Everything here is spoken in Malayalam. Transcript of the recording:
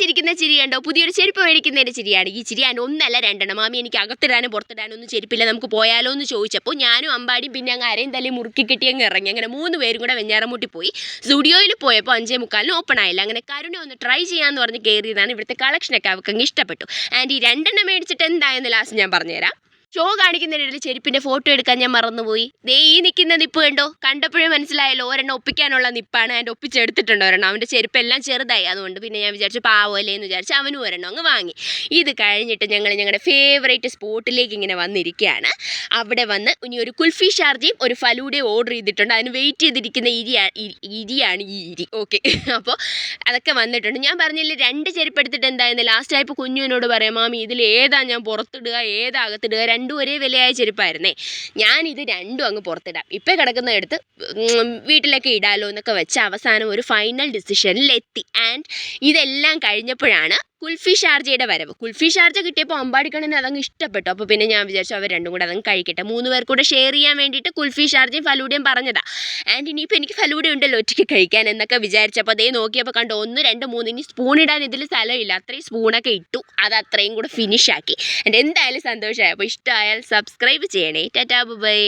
ചിരിക്കുന്ന ചിരി കണ്ടോ? പുതിയൊരു ചെരുപ്പ് മേടിക്കുന്നതിൻ്റെ ചിരിയാണ് ഈ ചിരി. ഒന്നല്ല രണ്ടെണ്ണം. മാമി എനിക്ക് അകത്തിടാനും പുറത്തിടാനും ഒന്നും ചെരുപ്പില്ല, നമുക്ക് പോയാലോ എന്ന് ചോദിച്ചപ്പോൾ ഞാനും അമ്പാടിയും പിന്നെ അങ്ങ് അരയും തല്ലി മുറുക്കി കെട്ടി അങ്ങ് ഇറങ്ങി. അങ്ങനെ 3 പേരും കൂടെ വെഞ്ഞാറമൂട്ടി പോയി. സ്റ്റുഡിയോയിൽ പോയപ്പോൾ 5:45 ഓപ്പൺ ആയില്ല. അങ്ങനെ കരുണ ഒന്ന് ട്രൈ ചെയ്യാമെന്ന് പറഞ്ഞ് കയറിയതാണ്. ഇവിടുത്തെ കളക്ഷനൊക്കെ അവർക്ക് അങ്ങ് ഇഷ്ടപ്പെട്ടു. ആൻഡ് ഈ 2 മേടിച്ചിട്ട് എന്തായെന്ന് ലാസ്റ്റ് ഞാൻ പറഞ്ഞുതരാം. ഷോ കാണിക്കുന്നതിനിടയിൽ ചെരുപ്പിൻ്റെ ഫോട്ടോ എടുക്കാൻ ഞാൻ മറന്നുപോയി. ദേ ഈ നിൽക്കുന്ന നിപ്പ് കണ്ടോ? കണ്ടപ്പോഴേ മനസ്സിലായല്ലോ ഒരെണ്ണം ഒപ്പിക്കാനുള്ള നിപ്പാണ്. ആൻഡ് ഒപ്പിച്ചെടുത്തിട്ടുണ്ട് ഒരെണ്ണം. അവൻ്റെ ചെരുപ്പെല്ലാം ചെറുതായി, അതുകൊണ്ട് പിന്നെ ഞാൻ വിചാരിച്ചു പാവല്ലേ എന്ന് വിചാരിച്ച് അവനും ഒരെണ്ണം അങ്ങ് വാങ്ങി. ഇത് കഴിഞ്ഞിട്ട് ഞങ്ങൾ ഞങ്ങളുടെ ഫേവറേറ്റ് സ്പോട്ടിലേക്ക് ഇങ്ങനെ വന്നിരിക്കുകയാണ്. അവിടെ വന്ന് ഇനി ഒരു കുൽഫി ഷാർജയും ഒരു ഫലൂഡയും ഓർഡർ ചെയ്തിട്ടുണ്ട്. അതിന് വെയിറ്റ് ചെയ്തിരിക്കുന്ന ഇരിയാണ് ഈ ഇരി. ഓക്കെ, അപ്പോൾ അതൊക്കെ വന്നിട്ടുണ്ട്. ഞാൻ പറഞ്ഞില്ലേ 2 ചെരുപ്പ് എടുത്തിട്ട് എന്തായിരുന്നു ലാസ്റ്റ് ആയപ്പോൾ കുഞ്ഞുവിനോട് പറയാം, മാമി ഇതിൽ ഏതാ ഞാൻ പുറത്തിടുക ഏതാ അകത്തിടുക, 2 ഒരേ വിലയായ ചെരുപ്പായിരുന്നേ. ഞാനിത് 2 അങ്ങ് പുറത്തിടാം, ഇപ്പം കിടക്കുന്ന എടുത്ത് വീട്ടിലൊക്കെ ഇടാലോ എന്നൊക്കെ വെച്ച് അവസാനം ഒരു ഫൈനൽ ഡിസിഷനിലെത്തി. ആൻഡ് ഇതെല്ലാം കഴിഞ്ഞപ്പോഴാണ് കുൽഫി ഷാർജയുടെ വരവ്. കുൽഫി ഷാർജ കിട്ടിയപ്പോൾ അമ്പാടിക്കണ്ണന് അതങ്ങ് ഇഷ്ടപ്പെട്ടു. അപ്പോൾ പിന്നെ ഞാൻ വിചാരിച്ചു അവർ 2 കൂടെ അതങ്ങ് കഴിക്കട്ടെ. 3 പേർ കൂടെ ഷെയർ ചെയ്യാൻ വേണ്ടിയിട്ട് കുൽഫി ഷാർജയും ഫലൂഡയും പറഞ്ഞതാ. ആൻഡ് ഇനിയിപ്പോൾ എനിക്ക് ഫലൂഡ ഉണ്ടല്ലോ ഒറ്റയ്ക്ക് കഴിക്കാൻ എന്നൊക്കെ വിചാരിച്ചപ്പോൾ അതേ നോക്കിയപ്പോൾ കണ്ടു 1, 2, 3 ഇനി സ്പൂൺ ഇടാൻ ഇതിൽ സ്ഥലമില്ല. അത്രയും സ്പൂണൊക്കെ ഇട്ടു. അത് അത്രയും കൂടെ ഫിനിഷാക്കി. ആൻഡ് എന്തായാലും സന്തോഷമായി. അപ്പോൾ ഇഷ്ടമായാൽ സബ്സ്ക്രൈബ് ചെയ്യണേ. Tata bye.